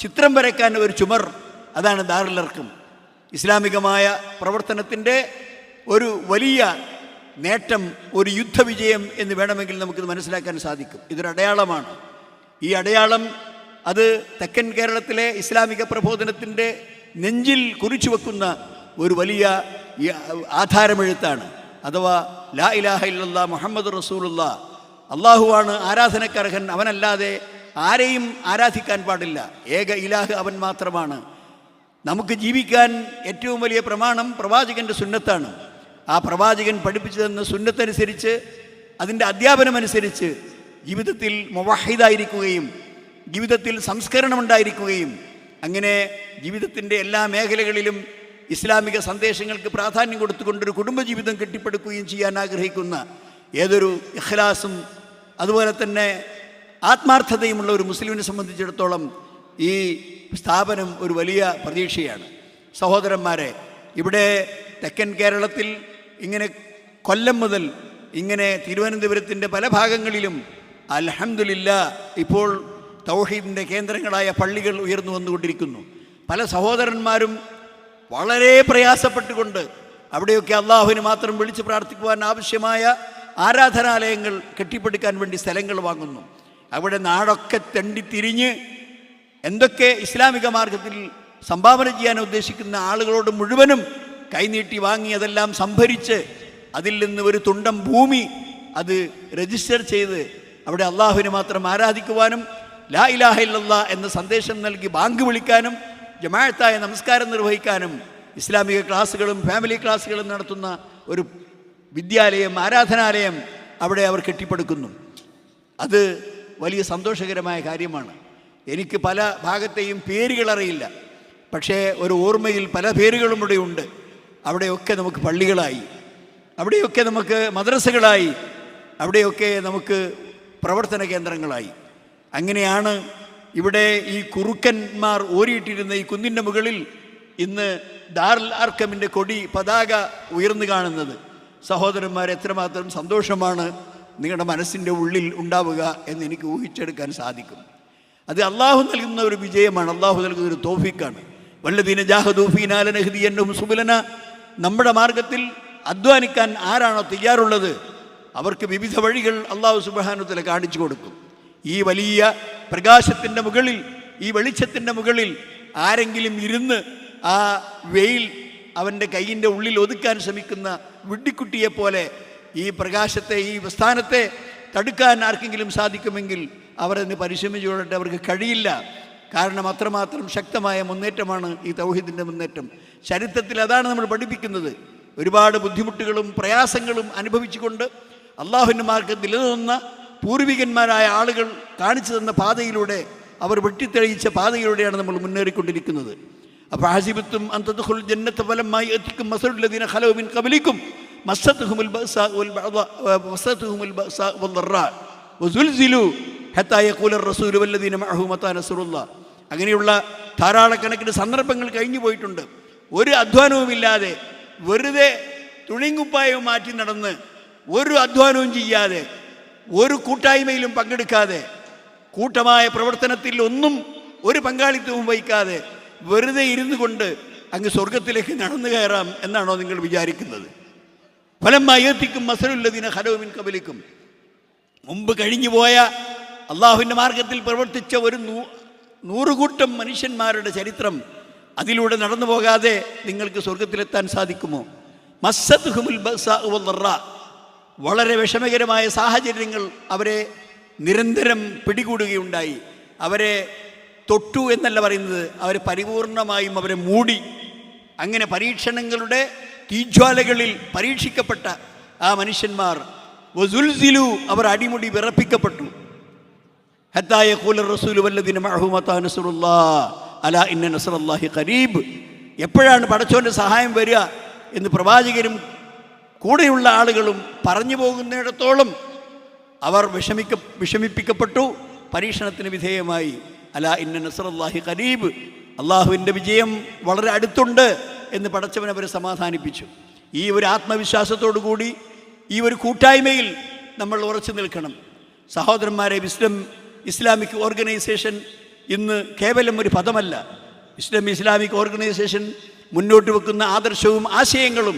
ചിത്രം വരയ്ക്കാൻ ഒരു ചുമർ, അതാണ് ദാറുൽ അർക്കം. ഇസ്ലാമികമായ പ്രവർത്തനത്തിൻ്റെ ഒരു വലിയ നേട്ടം, ഒരു യുദ്ധവിജയം എന്ന് വേണമെങ്കിൽ നമുക്കിത് മനസ്സിലാക്കാൻ സാധിക്കും. ഇതൊരു അടയാളമാണ്. ഈ അടയാളം അത് തെക്കൻ കേരളത്തിലെ ഇസ്ലാമിക പ്രബോധനത്തിൻ്റെ നെഞ്ചിൽ കുറിച്ചു വെക്കുന്ന ഒരു വലിയ ആധാരമെഴുത്താണ്. അഥവാ ലാ ഇലാഹ ഇല്ലല്ലാഹ് മുഹമ്മദ് റസൂലുള്ളാഹ്, അള്ളാഹുവാണ് ആരാധനക്കർഹൻ, അവനല്ലാതെ ആരെയും ആരാധിക്കാൻ പാടില്ല, ഏക ഇലാഹ് അവൻ മാത്രമാണ്. നമുക്ക് ജീവിക്കാൻ ഏറ്റവും വലിയ പ്രമാണം പ്രവാചകൻ്റെ സുന്നത്താണ്. ആ പ്രവാചകൻ പഠിപ്പിച്ചു തന്ന സുന്നത്തനുസരിച്ച്, അതിൻ്റെ അധ്യാപനമനുസരിച്ച് ജീവിതത്തിൽ മുവഹിദായിരിക്കുകയും ജീവിതത്തിൽ സംസ്കരണമുണ്ടായിരിക്കുകയും അങ്ങനെ ജീവിതത്തിൻ്റെ എല്ലാ മേഖലകളിലും ഇസ്ലാമിക സന്ദേശങ്ങൾക്ക് പ്രാധാന്യം കൊടുത്തുകൊണ്ടൊരു കുടുംബജീവിതം കെട്ടിപ്പടുക്കുകയും ചെയ്യാൻ ആഗ്രഹിക്കുന്ന ഏതൊരു ഇഖ്ലാസും അതുപോലെ തന്നെ ആത്മാർത്ഥതയുമുള്ള ഒരു മുസ്ലിമിനെ സംബന്ധിച്ചിടത്തോളം ഈ സ്ഥാപനം ഒരു വലിയ പ്രതീക്ഷയാണ്. സഹോദരന്മാരെ, ഇവിടെ തെക്കൻ കേരളത്തിൽ ഇങ്ങനെ കൊല്ലം മുതൽ ഇങ്ങനെ തിരുവനന്തപുരത്തിൻ്റെ പല ഭാഗങ്ങളിലും അൽഹംദുലില്ലാ ഇപ്പോൾ തൗഹീദിൻ്റെ കേന്ദ്രങ്ങളായ പള്ളികൾ ഉയർന്നു വന്നുകൊണ്ടിരിക്കുന്നു. പല സഹോദരന്മാരും വളരെ പ്രയാസപ്പെട്ടുകൊണ്ട് അവിടെയൊക്കെ അള്ളാഹുവിന് മാത്രം വിളിച്ച് പ്രാർത്ഥിക്കുവാൻ ആവശ്യമായ ആരാധനാലയങ്ങൾ കെട്ടിപ്പടുക്കാൻ വേണ്ടി സ്ഥലങ്ങൾ വാങ്ങുന്നു. അവിടെ നാടൊക്കെ തെണ്ടിത്തിരിഞ്ഞ് എന്തൊക്കെ ഇസ്ലാമിക മാർഗത്തിൽ സംഭാവന ചെയ്യാൻ ഉദ്ദേശിക്കുന്ന ആളുകളോട് മുഴുവനും കൈനീട്ടി വാങ്ങി അതെല്ലാം സംഭരിച്ച് അതിൽ നിന്ന് ഒരു തുണ്ടം ഭൂമി അത് രജിസ്റ്റർ ചെയ്ത് അവിടെ അള്ളാഹുവിനെ മാത്രം ആരാധിക്കുവാനും ലാ ഇലാഹ ഇല്ലല്ലാഹ് എന്ന സന്ദേശം നൽകി ബാങ്ക് വിളിക്കാനും ജമാഅത്തായ നമസ്കാരം നിർവഹിക്കാനും ഇസ്ലാമിക ക്ലാസ്സുകളും ഫാമിലി ക്ലാസ്സുകളും നടത്തുന്ന ഒരു വിദ്യാലയം, ആരാധനാലയം അവിടെ അവർ കെട്ടിപ്പടുക്കുന്നു. അത് വലിയ സന്തോഷകരമായ കാര്യമാണ്. എനിക്ക് പല ഭാഗത്തെയും പേരുകളറിയില്ല, പക്ഷേ ഒരു ഓർമ്മയിൽ പല പേരുകളും ഇവിടെ ഉണ്ട്. അവിടെയൊക്കെ നമുക്ക് പള്ളികളായി, അവിടെയൊക്കെ നമുക്ക് മദ്രസകളായി, അവിടെയൊക്കെ നമുക്ക് പ്രവർത്തന കേന്ദ്രങ്ങളായി. അങ്ങനെയാണ് ഇവിടെ ഈ കുറുക്കന്മാർ ഓരിയിട്ടിരുന്ന ഈ കുന്നിൻ്റെ മുകളിൽ ഇന്ന് ദാറുൽ അർക്കമിൻ്റെ കൊടി പതാക ഉയർന്നു കാണുന്നത്. സഹോദരന്മാരെ, എത്രമാത്രം സന്തോഷമാണ് നിങ്ങളുടെ മനസ്സിൻ്റെ ഉള്ളിൽ ഉണ്ടാവുക എന്ന് എനിക്ക് ഊഹിച്ചെടുക്കാൻ സാധിക്കും. അത് അള്ളാഹു നൽകുന്ന ഒരു വിജയമാണ്, അള്ളാഹു നൽകുന്ന ഒരു തൗഫീഖാണ്. വല്ലദീന ജാഹദൂ ഫീനാ ലനഹ്ദിയന്നഹും സുബുലനാ, നമ്മുടെ മാർഗത്തിൽ അധ്വാനിക്കാൻ ആരാണോ തയ്യാറുള്ളത് അവർക്ക് വിവിധ വഴികൾ അള്ളാഹു സുബ്ഹാനഹു വ തആല കാണിച്ചു കൊടുക്കും. ഈ വലിയ പ്രകാശത്തിൻ്റെ മുകളിൽ, ഈ വെളിച്ചത്തിൻ്റെ മുകളിൽ ആരെങ്കിലും ഇരുന്ന് ആ വെയിൽ അവൻ്റെ കൈയിൻ്റെ ഉള്ളിൽ ഒതുക്കാൻ ശ്രമിക്കുന്ന വിഡ്ഢിക്കുട്ടിയെപ്പോലെ ഈ പ്രകാശത്തെ, ഈ സ്ഥാനത്തെ തടുക്കാൻ ആർക്കെങ്കിലും സാധിക്കുമെങ്കിൽ അവർ അതിന് പരിശ്രമിച്ചുകൊള്ളട്ടെ. അവർക്ക് കഴിയില്ല. കാരണം അത്രമാത്രം ശക്തമായ മുന്നേറ്റമാണ് ഈ തൗഹീദിൻ്റെ മുന്നേറ്റം. ചരിത്രത്തിൽ അതാണ് നമ്മൾ പഠിപ്പിക്കുന്നത്. ഒരുപാട് ബുദ്ധിമുട്ടുകളും പ്രയാസങ്ങളും അനുഭവിച്ചുകൊണ്ട് അള്ളാഹുവിൻ്റെ മാർഗ്ഗത്തിൽ നിലനിന്ന പൂർവികന്മാരായ ആളുകൾ കാണിച്ചു തന്ന പാതയിലൂടെ, അവർ വെട്ടിത്തെളിയിച്ച പാതയിലൂടെയാണ് നമ്മൾ മുന്നേറിക്കൊണ്ടിരിക്കുന്നത്. അപ്പോൾ ഹസിബത്തും അൻ തദ്ഖുൽ ജന്നത ഫലമ്മാ യഅതികും മസലുൽ ലദീന ഖലൂ മിൻ ഖബലികും മസ്സത്തുഹുമുൽ ബഅസാ വദ്ദറാ വസുൽസിലു ഹത്താ യഖൂലർ റസൂലു വല്ലദീന മഅഹു മതാ നസ്റുല്ലാഹ്. അങ്ങനെയുള്ള ധാരാളക്കണക്കിന് സന്ദർഭങ്ങൾ കഴിഞ്ഞു പോയിട്ടുണ്ട്. ഒരു അധ്വാനവുമില്ലാതെ, വെറുതെ തുണിങ്കുപ്പായവും മാറ്റി നടന്ന്, ഒരു അധ്വാനവും ചെയ്യാതെ, ഒരു കൂട്ടായ്മയിലും പങ്കെടുക്കാതെ, കൂട്ടമായ പ്രവർത്തനത്തിൽ ഒന്നും ഒരു പങ്കാളിത്തവും വഹിക്കാതെ വെറുതെ ഇരുന്നു കൊണ്ട് അങ്ങ് സ്വർഗത്തിലേക്ക് നടന്നു കയറാം എന്നാണോ നിങ്ങൾ വിചാരിക്കുന്നത്? ഫലമ്മാ യഅതികും മസലുൽ ലദീന ഖലൂ മിൻ ഖബലികും, മുമ്പ് കഴിഞ്ഞുപോയ അള്ളാഹുവിൻ്റെ മാർഗത്തിൽ പ്രവർത്തിച്ച ഒരു 100 കൂട്ടം മനുഷ്യന്മാരുടെ ചരിത്രം, അതിലൂടെ നടന്നു പോകാതെ നിങ്ങൾക്ക് സ്വർഗത്തിലെത്താൻ സാധിക്കുമോ? മസ്സത്തുഹുമുൽ ബഅസാ വദ്ദറാ, വളരെ വിഷമകരമായ സാഹചര്യങ്ങൾ അവരെ നിരന്തരം പിടികൂടുകയുണ്ടായി. അവരെ തൊട്ടു എന്നല്ല പറയുന്നത്, അവരെ പരിപൂർണമായും അവരെ മൂടി. അങ്ങനെ പരീക്ഷണങ്ങളുടെ തീജ്വാലകളിൽ പരീക്ഷിക്കപ്പെട്ട ആ മനുഷ്യന്മാർ വസുൽസിലു, അവർ അടിമുടി വിറപ്പിക്കപ്പെട്ടു. ഹത്താ യഖൂല റസൂലു വല്ലദീന മഅഹു മതാ നസ്റുല്ലാഹ് അലാ ഇന്ന നസ്റല്ലാഹി ഖരീബ്. എപ്പോഴാണ് പടച്ചോൻ്റെ സഹായം വരിക എന്ന് പ്രവാചകരും കൂടെയുള്ള ആളുകളും പറഞ്ഞു പോകുന്നിടത്തോളം അവർ വിഷമിപ്പിക്കപ്പെട്ടു, പരീക്ഷണത്തിന് വിധേയമായി. അലാ ഇന്ന നസ്റല്ലാഹി ഖരീബ്, അള്ളാഹുവിൻ്റെ വിജയം വളരെ അടുത്തുണ്ട് എന്ന് പടച്ചവൻ അവരെ സമാധാനിപ്പിച്ചു. ഈ ഒരു ആത്മവിശ്വാസത്തോടു കൂടി ഈ ഒരു കൂട്ടായ്മയിൽ നമ്മൾ ഉറച്ചു നിൽക്കണം. സഹോദരന്മാരെ, ഇസ്ലാമിക് ഓർഗനൈസേഷൻ ഇന്ന് കേവലം ഒരു പദമല്ല. ഇസ്ലാമിക് ഓർഗനൈസേഷൻ മുന്നോട്ട് വെക്കുന്ന ആദർശവും ആശയങ്ങളും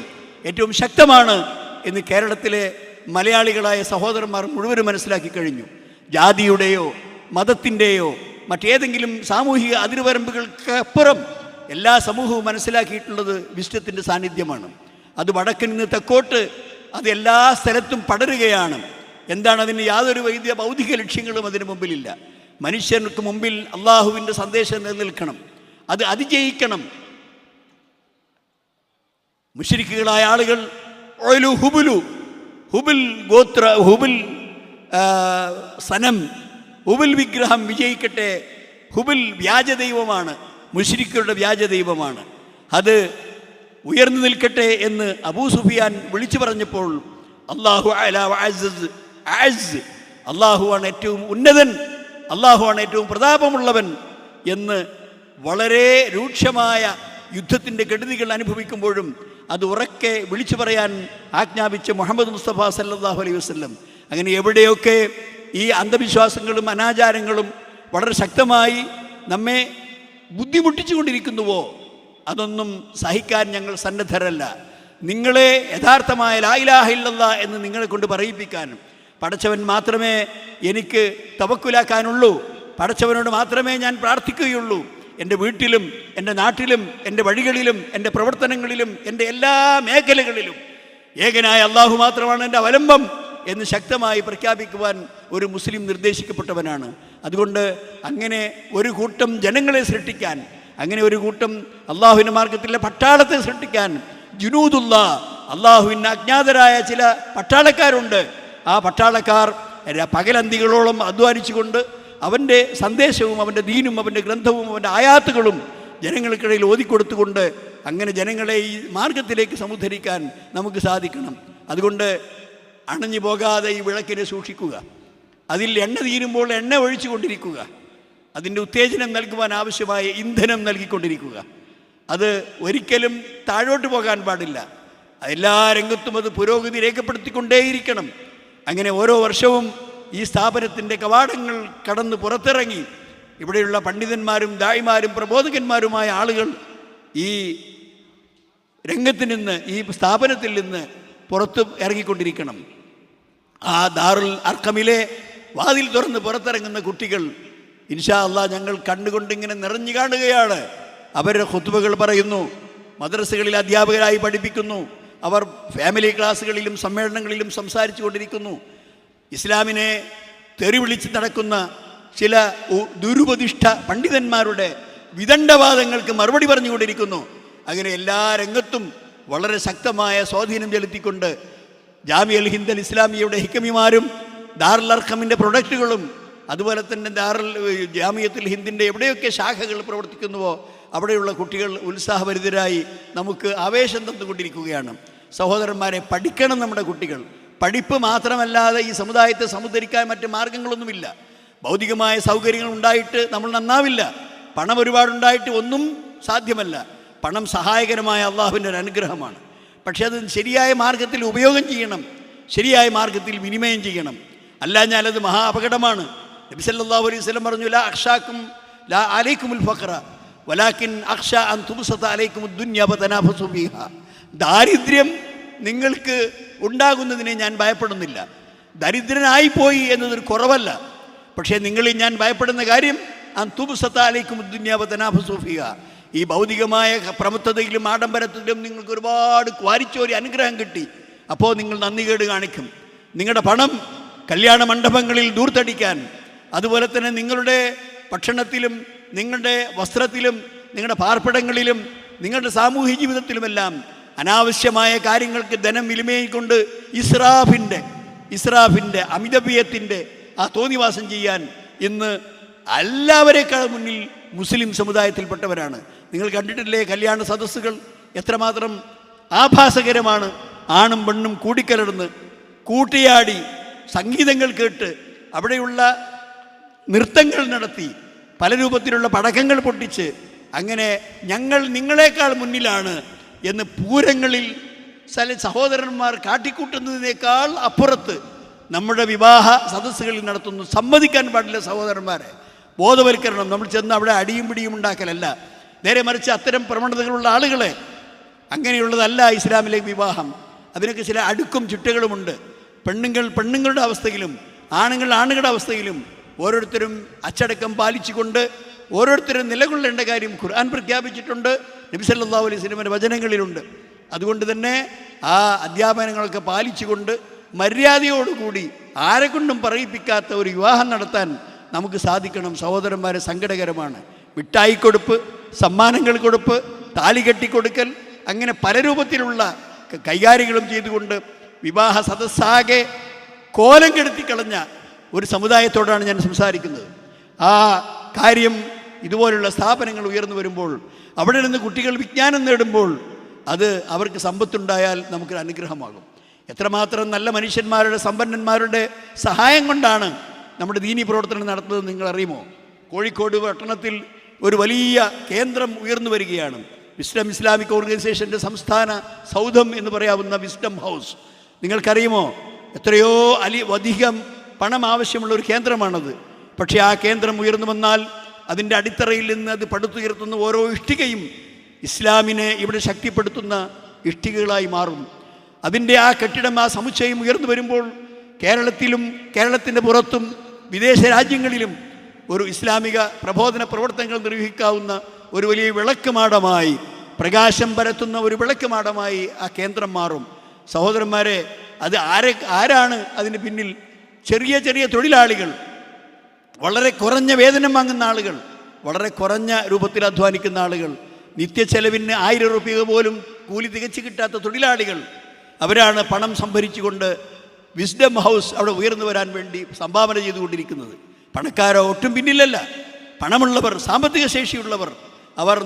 ഏറ്റവും ശക്തമാണ് എന്ന് കേരളത്തിലെ മലയാളികളായ സഹോദരന്മാർ മുഴുവനും മനസ്സിലാക്കി കഴിഞ്ഞു. ജാതിയുടെയോ മതത്തിൻ്റെയോ മറ്റേതെങ്കിലും സാമൂഹിക അതിരുവരമ്പുകൾക്ക് അപ്പുറം എല്ലാ സമൂഹവും മനസ്സിലാക്കിയിട്ടുള്ളത് വിസ്ഡത്തിൻ്റെ സാന്നിധ്യമാണ്. അത് വടക്കിൽ നിന്ന് തെക്കോട്ട് അത് എല്ലാ സ്ഥലത്തും പടരുകയാണ്. എന്താണ് അതിന്? യാതൊരു ഭൗതിക ലക്ഷ്യങ്ങളും അതിന് മുമ്പിലില്ല. മനുഷ്യർക്ക് മുമ്പിൽ അള്ളാഹുവിൻ്റെ സന്ദേശം നിലനിൽക്കണം, അത് അതിജയിക്കണം. മുശ്രിക്കുകളായ ആളുകൾ ഹുബിൽ ഗോത്ര, ഹുബിൽ സനം, ഹുബിൽ വിഗ്രഹം വിജയിക്കട്ടെ. ഹുബിൽ വ്യാജദൈവമാണ്, മുശ്രിക്കുകളുടെ വ്യാജദൈവമാണ്. അത് ഉയർന്നു നിൽക്കട്ടെ എന്ന് അബൂ സുഫിയാൻ വിളിച്ചു പറഞ്ഞപ്പോൾ അല്ലാഹു അലാ വഅസ്സ്, അള്ളാഹുവാണ് ഏറ്റവും ഉന്നതൻ, അള്ളാഹുവാണ് ഏറ്റവും പ്രതാപമുള്ളവൻ എന്ന് വളരെ രൂക്ഷമായ യുദ്ധത്തിൻ്റെ കെടുതികൾ അനുഭവിക്കുമ്പോഴും അത് ഉറക്കെ വിളിച്ചു പറയാൻ ആജ്ഞാപിച്ച മുഹമ്മദ് മുസ്തഫ സല്ലല്ലാഹു അലൈഹി വസല്ലം. അങ്ങനെ എവിടെയൊക്കെ ഈ അന്ധവിശ്വാസങ്ങളും അനാചാരങ്ങളും വളരെ ശക്തമായി നമ്മെ ബുദ്ധിമുട്ടിച്ചു കൊണ്ടിരിക്കുന്നുവോ അതൊന്നും സഹിക്കാൻ ഞങ്ങൾ സന്നദ്ധരല്ല. നിങ്ങളെ യഥാർത്ഥമായ ലാ ഇലാഹ ഇല്ലല്ലാഹ് എന്ന് നിങ്ങളെ കൊണ്ട് പറയിപ്പിക്കാനും, പടച്ചവൻ മാത്രമേ എനിക്ക് തവക്കുലാക്കാനുള്ളൂ, പടച്ചവനോട് മാത്രമേ ഞാൻ പ്രാർത്ഥിക്കുകയുള്ളൂ, എൻ്റെ വീട്ടിലും എൻ്റെ നാട്ടിലും എൻ്റെ വഴികളിലും എൻ്റെ പ്രവർത്തനങ്ങളിലും എൻ്റെ എല്ലാ മേഖലകളിലും ഏകനായ അള്ളാഹു മാത്രമാണ് എൻ്റെ അവലംബം എന്ന് ശക്തമായി പ്രഖ്യാപിക്കുവാൻ ഒരു മുസ്ലിം നിർദ്ദേശിക്കപ്പെട്ടവനാണ്. അതുകൊണ്ട് അങ്ങനെ ഒരു കൂട്ടം ജനങ്ങളെ സൃഷ്ടിക്കാൻ, അങ്ങനെ ഒരു കൂട്ടം അള്ളാഹുവിൻ്റെ മാർഗത്തിലെ പട്ടാളത്തെ സൃഷ്ടിക്കാൻ, ജുനൂദുള്ള, അള്ളാഹുവിന് അജ്ഞാതരായ ചില പട്ടാളക്കാരുണ്ട്. ആ പട്ടാളക്കാർ പകലന്തികളോളം അധ്വാനിച്ചുകൊണ്ട് അവൻ്റെ സന്ദേശവും അവൻ്റെ ദീനും അവൻ്റെ ഗ്രന്ഥവും അവൻ്റെ ആയാത്തുകളും ജനങ്ങൾക്കിടയിൽ ഓതിക്കൊടുത്തുകൊണ്ട് അങ്ങനെ ജനങ്ങളെ ഈ മാർഗത്തിലേക്ക് സമുദ്ധരിക്കാൻ നമുക്ക് സാധിക്കണം. അതുകൊണ്ട് അണഞ്ഞു പോകാതെ ഈ വിളക്കിനെ സൂക്ഷിക്കുക, അതിൽ എണ്ണ തീരുമ്പോൾ എണ്ണ ഒഴിച്ചു കൊണ്ടിരിക്കുക, അതിൻ്റെ ഉത്തേജനം നൽകുവാൻ ആവശ്യമായ ഇന്ധനം നൽകിക്കൊണ്ടിരിക്കുക. അത് ഒരിക്കലും താഴോട്ട് പോകാൻ പാടില്ല. എല്ലാ രംഗത്തും അത് പുരോഗതി രേഖപ്പെടുത്തിക്കൊണ്ടേയിരിക്കണം. അങ്ങനെ ഓരോ വർഷവും ഈ സ്ഥാപനത്തിൻ്റെ കവാടങ്ങൾ കടന്ന് പുറത്തിറങ്ങി ഇവിടെയുള്ള പണ്ഡിതന്മാരും ദായിമാരും പ്രബോധകന്മാരുമായ ആളുകൾ ഈ രംഗത്ത് നിന്ന്, ഈ സ്ഥാപനത്തിൽ നിന്ന് പുറത്ത് ഇറങ്ങിക്കൊണ്ടിരിക്കണം. ആ ദാറുൽ അർഖമിലെ വാതിൽ തുറന്ന് പുറത്തിറങ്ങുന്ന കുട്ടികൾ ഇൻഷാ അല്ലാഹ് ഞങ്ങൾ കണ്ടുകൊണ്ടിങ്ങനെ നിറഞ്ഞു കാണുകയാണ്. അവരുടെ ഖുത്ബകൾ പറയുന്നു, മദ്രസകളിൽ അധ്യാപകരായി പഠിപ്പിക്കുന്നു, അവർ ഫാമിലി ക്ലാസ്സുകളിലും സമ്മേളനങ്ങളിലും സംസാരിച്ചു കൊണ്ടിരിക്കുന്നു. ഇസ്ലാമിനെ തെറി വിളിച്ച് നടക്കുന്ന ചില ദുരുപദിഷ്ഠ പണ്ഡിതന്മാരുടെ വിദണ്ഡവാദങ്ങൾക്ക് മറുപടി പറഞ്ഞുകൊണ്ടിരിക്കുന്നു. അങ്ങനെ എല്ലാ രംഗത്തും വളരെ ശക്തമായ സ്വാധീനം ചെലുത്തിക്കൊണ്ട് ജാമിഅൽ ഹിന്ദ് അൽ ഇസ്ലാമിയയുടെ ഹിക്കമിമാരും ദാറുൽ അർഖമിൻ്റെ പ്രൊഡക്റ്റുകളും അതുപോലെ തന്നെ ജാമിയത്തുൽ ഹിന്ദിൻ്റെ എവിടെയൊക്കെ ശാഖകൾ പ്രവർത്തിക്കുന്നുവോ അവിടെയുള്ള കുട്ടികൾ ഉത്സാഹഭരിതരായി നമുക്ക് ആവേശം തന്നുകൊണ്ടിരിക്കുകയാണ്. സഹോദരന്മാരെ, പഠിക്കണം നമ്മുടെ കുട്ടികൾ. പഠിപ്പ് മാത്രമല്ലാതെ ഈ സമുദായത്തെ സമുദ്ധരിക്കാൻ മറ്റ് മാർഗങ്ങളൊന്നുമില്ല. ഭൗതികമായ സൗകര്യങ്ങൾ ഉണ്ടായിട്ട് നമ്മൾ നന്നാവില്ല, പണം ഒരുപാടുണ്ടായിട്ട് ഒന്നും സാധ്യമല്ല. പണം സഹായകരമായ അള്ളാഹുവിൻ്റെ ഒരു അനുഗ്രഹമാണ്. പക്ഷേ അത് ശരിയായ മാർഗത്തിൽ ഉപയോഗം ചെയ്യണം, ശരിയായ മാർഗത്തിൽ വിനിമയം ചെയ്യണം. അല്ലാഞ്ഞാൽ അത് മഹാ അപകടമാണ്. നബി സല്ലല്ലാഹു അലൈഹി വസല്ലം പറഞ്ഞു, ലാ അഖ്ഷാക്കും ലാ അലൈക്കുമുൽ ഫഖറ വലാകിൻ അഖ്ഷ അൻ തുബ്സത അലൈക്കുമുദ് ദുനിയ ഫതനാഫസു ഫീഹാ. ദാരിദ്ര്യം നിങ്ങൾക്ക് ഉണ്ടാകുന്നതിനെ ഞാൻ ഭയപ്പെടുന്നില്ല. ദരിദ്രനായിപ്പോയി എന്നതൊരു കുറവല്ല. പക്ഷേ നിങ്ങളിൽ ഞാൻ ഭയപ്പെടുന്ന കാര്യം അൻ തുബ്സത അലൈക്കുമുദ് ദുനിയ ഫതനാഫസു ഫീഹാ. ഈ ഭൗതികമായ പ്രമുഖതയിലും ആഡംബരത്തിലും നിങ്ങൾക്ക് ഒരുപാട് വാരിച്ചോരി അനുഗ്രഹം കിട്ടി. അപ്പോൾ നിങ്ങൾ നന്ദികേട് കാണിക്കും. നിങ്ങളുടെ പണം കല്യാണ മണ്ഡപങ്ങളിൽ ദൂർത്തടിക്കാൻ, അതുപോലെ തന്നെ നിങ്ങളുടെ ഭക്ഷണത്തിലും നിങ്ങളുടെ വസ്ത്രത്തിലും നിങ്ങളുടെ പാർപ്പിടങ്ങളിലും നിങ്ങളുടെ സാമൂഹ്യ ജീവിതത്തിലുമെല്ലാം അനാവശ്യമായ കാര്യങ്ങൾക്ക് ധനം വിനിമയം കൊണ്ട് ഇസ്രാഫിൻ്റെ അമിതവ്യയത്തിൻ്റെ ആ തോന്നിവാസം ചെയ്യാൻ ഇന്ന് എല്ലാവരേക്കാൾ മുന്നിൽ മുസ്ലിം സമുദായത്തിൽപ്പെട്ടവരാണ്. നിങ്ങൾ കണ്ടിട്ടില്ലേ കല്യാണ സദസ്സുകൾ എത്രമാത്രം ആഭാസകരമാണ്. ആണും പെണ്ണും കൂടിക്കലർന്ന് കൂട്ടിയാടി സംഗീതങ്ങൾ കേട്ട് അവിടെയുള്ള നൃത്തങ്ങൾ നടത്തി പല രൂപത്തിലുള്ള പടക്കങ്ങൾ പൊട്ടിച്ച് അങ്ങനെ ഞങ്ങൾ നിങ്ങളെക്കാൾ മുന്നിലാണ് എന്ന് പൂരങ്ങളിൽ സഹോദരന്മാർ കാട്ടിക്കൂട്ടുന്നതിനേക്കാൾ അപ്പുറത്ത് നമ്മുടെ വിവാഹ സദസ്സുകളിൽ നടത്തുന്നു. സമ്മതിക്കാൻ പാടില്ല സഹോദരന്മാരെ. ബോധവൽക്കരണം. നമ്മൾ ചെന്ന് അവിടെ അടിയും പിടിയും ഉണ്ടാക്കലല്ല, നേരെ മറിച്ച് അത്തരം പ്രവണതകളുള്ള ആളുകളെ, അങ്ങനെയുള്ളതല്ല ഇസ്ലാമിലെ വിവാഹം. അതിനൊക്കെ ചില അടുക്കും ചിട്ടകളുമുണ്ട്. പെണ്ണുങ്ങളുടെ അവസ്ഥയിലും ആണുങ്ങളുടെ അവസ്ഥയിലും ഓരോരുത്തരും അച്ചടക്കം പാലിച്ചുകൊണ്ട് ഓരോരുത്തരും നിലകൊള്ളേണ്ട കാര്യം ഖുർആൻ പ്രഖ്യാപിച്ചിട്ടുണ്ട്, നബി സല്ലല്ലാഹു അലൈഹി വസല്ലമയുടെ വചനങ്ങളിലുണ്ട്. അതുകൊണ്ട് തന്നെ ആ അധ്യാപനങ്ങളൊക്കെ പാലിച്ചുകൊണ്ട് മര്യാദയോടുകൂടി ആരെക്കൊണ്ടും പറയിപ്പിക്കാത്ത ഒരു വിവാഹം നടത്താൻ നമുക്ക് സാധിക്കണം. സഹോദരന്മാരെ, സങ്കടകരമാണ്. മിഠായി കൊടുപ്പ്, സമ്മാനങ്ങൾ കൊടുപ്പ്, താലി കെട്ടിക്കൊടുക്കൽ, അങ്ങനെ പല രൂപത്തിലുള്ള കൈകാര്യങ്ങളും ചെയ്തുകൊണ്ട് വിവാഹ സദസ്സാകെ കോലം കെടുത്തിക്കളഞ്ഞ ഒരു സമുദായത്തോടാണ് ഞാൻ സംസാരിക്കുന്നത്. ആ കാര്യം ഇതുപോലുള്ള സ്ഥാപനങ്ങൾ ഉയർന്നു വരുമ്പോൾ, അവിടെ നിന്ന് കുട്ടികൾ വിജ്ഞാനം നേടുമ്പോൾ അത് അവർക്ക് സമ്പത്തുണ്ടായാൽ നമുക്കൊരു അനുഗ്രഹമാകും. എത്രമാത്രം നല്ല മനുഷ്യന്മാരുടെ സമ്പന്നന്മാരുടെ സഹായം കൊണ്ടാണ് നമ്മുടെ ദീനീ പ്രവർത്തനം നടത്തുന്നത് നിങ്ങൾ അറിയുമോ? കോഴിക്കോട് പട്ടണത്തിൽ ഒരു വലിയ കേന്ദ്രം ഉയർന്നു വരികയാണ്. വിസ്ഡം ഇസ്ലാമിക് ഓർഗനൈസേഷൻ്റെ സംസ്ഥാന സൗധം എന്ന് പറയാവുന്ന വിസ്ഡം ഹൗസ്. നിങ്ങൾക്കറിയുമോ? എത്രയോ അധികം പണം ആവശ്യമുള്ള ഒരു കേന്ദ്രമാണത്. പക്ഷേ ആ കേന്ദ്രം ഉയർന്നു വന്നാൽ അതിൻ്റെ അടിത്തറയിൽ നിന്ന് അത് പടുത്തുയർത്തുന്ന ഓരോ ഇഷ്ടികയും ഇസ്ലാമിനെ ഇവിടെ ശക്തിപ്പെടുത്തുന്ന ഇഷ്ടികകളായി മാറും. അതിൻ്റെ ആ കെട്ടിടം, ആ സമുച്ചയം ഉയർന്നു വരുമ്പോൾ കേരളത്തിലും കേരളത്തിൻ്റെ പുറത്തും വിദേശ രാജ്യങ്ങളിലും ഒരു ഇസ്ലാമിക പ്രബോധന പ്രവർത്തനങ്ങൾ നിർവഹിക്കാവുന്ന ഒരു വലിയ വിളക്കുമാടമായി, പ്രകാശം പരത്തുന്ന ഒരു വിളക്കുമാടമായി ആ കേന്ദ്രം മാറും. സഹോദരന്മാരെ, അത് ആരാണ് അതിന് പിന്നിൽ? ചെറിയ ചെറിയ തൊഴിലാളികൾ, വളരെ കുറഞ്ഞ വേതനം വാങ്ങുന്ന ആളുകൾ, വളരെ കുറഞ്ഞ രൂപത്തിൽ അധ്വാനിക്കുന്ന ആളുകൾ, നിത്യച്ചെലവിന് 1000 രൂപ പോലും കൂലി തികച്ചു കിട്ടാത്ത തൊഴിലാളികൾ, അവരാണ് പണം സംഭരിച്ചുകൊണ്ട് വിസ്ഡം ഹൗസ് അവിടെ ഉയർന്നു വരാൻ വേണ്ടി സംഭാവന ചെയ്തുകൊണ്ടിരിക്കുന്നത്. പണക്കാരോ ഒട്ടും പിന്നിലല്ല. പണമുള്ളവർ, സാമ്പത്തിക ശേഷിയുള്ളവർ, അവർ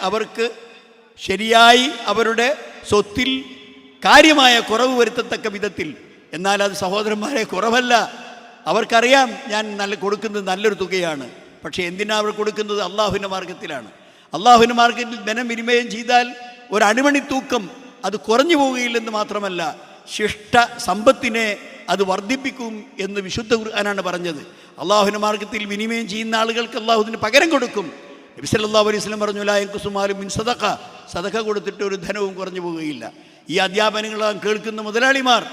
അവർക്ക് ശരിയായി അവരുടെ സ്വത്തിൽ കാര്യമായ കുറവ് വരുത്തത്തക്ക വിധത്തിൽ. എന്നാൽ അത് സഹോദരന്മാരെ കുറവല്ല. അവർക്കറിയാം ഞാൻ കൊടുക്കുന്നത് നല്ലൊരു തുകയാണ്. പക്ഷേ എന്തിനാണ് അവർ കൊടുക്കുന്നത്? അള്ളാഹുവിൻ്റെ മാർഗത്തിലാണ്. അള്ളാഹുവിൻ്റെ മാർഗത്തിൽ ധനം വിനിമയം ചെയ്താൽ ഒരു അണുമണി തൂക്കം അത് കുറഞ്ഞു പോവുകയില്ലെന്ന് മാത്രമല്ല, ശിഷ്ട സമ്പത്തിനെ അത് വർദ്ധിപ്പിക്കും എന്ന് വിശുദ്ധ ഖുർആനാണ് പറഞ്ഞത്. അള്ളാഹുവിൻ്റെ മാർഗത്തിൽ വിനിമയം ചെയ്യുന്ന ആളുകൾക്ക് അള്ളാഹുവിന് പകരം കൊടുക്കും. നബി സല്ലല്ലാഹു അലൈഹി വസല്ലം പറഞ്ഞു, ലാ യൻഖുസു മാലും മിൻ സദഖ, സദഖ കൊടുത്തിട്ട് ഒരു ധനവും കുറഞ്ഞു പോവുകയില്ല. ഈ അധ്യാപനങ്ങൾ കേൾക്കുന്ന മുതലാളിമാർ,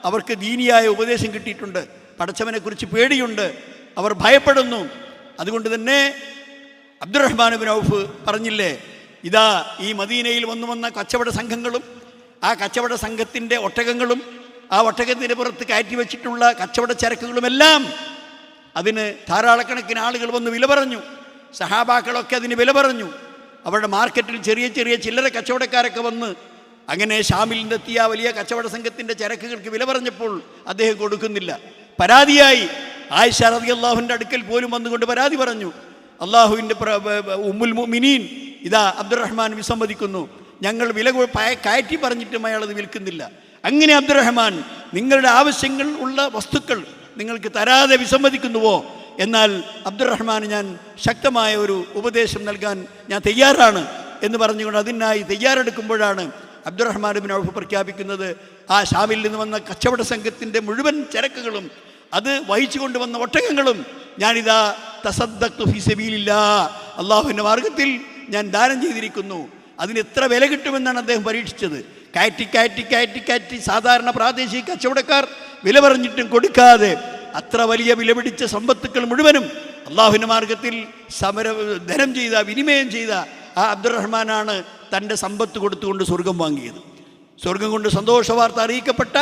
അവർക്ക് ദീനിയായ ഉപദേശം കിട്ടിയിട്ടുണ്ട്, പടച്ചവനെക്കുറിച്ച് പേടിയുണ്ട്, അവർ ഭയപ്പെടുന്നു. അതുകൊണ്ട് തന്നെ അബ്ദുറഹ്മാൻ ഇബ്നു ഔഫ് പറഞ്ഞില്ലേ, ഇതാ ഈ മദീനയിൽ വന്ന കച്ചവട സംഘങ്ങളും ആ കച്ചവട സംഘത്തിൻ്റെ ഒട്ടകങ്ങളും ആ ഒട്ടകത്തിൻ്റെ പുറത്ത് കയറ്റി വെച്ചിട്ടുള്ള കച്ചവട ചരക്കുകളുമെല്ലാം അതിന് ധാരാളക്കണക്കിന് ആളുകൾ വന്ന് വില പറഞ്ഞു. സഹാബാക്കളൊക്കെ അതിന് വില പറഞ്ഞു. അവരുടെ മാർക്കറ്റിൽ ചെറിയ ചെറിയ ചില്ലറ കച്ചവടക്കാരൊക്കെ വന്ന് അങ്ങനെ ഷാമിൽ നിന്നെത്തിയ വലിയ കച്ചവട സംഘത്തിൻ്റെ ചരക്കുകൾക്ക് വില പറഞ്ഞപ്പോൾ അദ്ദേഹം കൊടുക്കുന്നില്ല. പരാതിയായി ആയിഷ റളിയല്ലാഹുവിൻ്റെ അടുക്കൽ പോലും വന്നുകൊണ്ട് പരാതി പറഞ്ഞു. അള്ളാഹുവിൻ്റെ ഉമ്മുൽ മുഅ്മിനീൻ ഇതാ അബ്ദുറഹ്മാൻ വിസമ്മതിക്കുന്നു, ഞങ്ങൾ വില കയറ്റി പറഞ്ഞിട്ടും അയാളത് വിൽക്കുന്നില്ല. അങ്ങനെ അബ്ദുറഹ്മാൻ, നിങ്ങളുടെ ആവശ്യങ്ങൾ ഉള്ള വസ്തുക്കൾ നിങ്ങൾക്ക് തരാതെ വിസമ്മതിക്കുന്നുവോ? എന്നാൽ അബ്ദുറഹ്മാൻ, ഞാൻ ശക്തമായ ഒരു ഉപദേശം നൽകാൻ ഞാൻ തയ്യാറാണ് എന്ന് പറഞ്ഞുകൊണ്ട് അതിനായി തയ്യാറെടുക്കുമ്പോഴാണ് അബ്ദുറഹ്മാൻ ഇബ്നു ഔഫ് പ്രഖ്യാപിക്കുന്നത്, ആ ഷാമിൽ നിന്ന് വന്ന കച്ചവട സംഘത്തിൻ്റെ മുഴുവൻ ചരക്കുകളും അത് വഹിച്ചു കൊണ്ടുവന്ന ഒട്ടകങ്ങളും ഞാനിതാ തസദ്ദഖ്തു ഫീ സബീലില്ലാഹ്, അള്ളാഹുവിൻ്റെ മാർഗത്തിൽ ഞാൻ ദാനം ചെയ്തിരിക്കുന്നു. അതിന് എത്ര വില കിട്ടുമെന്നാണ് അദ്ദേഹം പരീക്ഷിച്ചത്. കയറ്റി സാധാരണ പ്രാദേശിക കച്ചവടക്കാർ വില പറഞ്ഞിട്ടും കൊടുക്കാതെ അത്ര വലിയ വില പിടിച്ച സമ്പത്തുക്കൾ മുഴുവനും അള്ളാഹുവിൻ്റെ മാർഗത്തിൽ ധനം ചെയ്ത, വിനിമയം ചെയ്ത ആ അബ്ദുറഹ്മാനാണ് തൻ്റെ സമ്പത്ത് കൊടുത്തുകൊണ്ട് സ്വർഗം വാങ്ങിയത്. സ്വർഗം കൊണ്ട് സന്തോഷ വാർത്ത അറിയിക്കപ്പെട്ട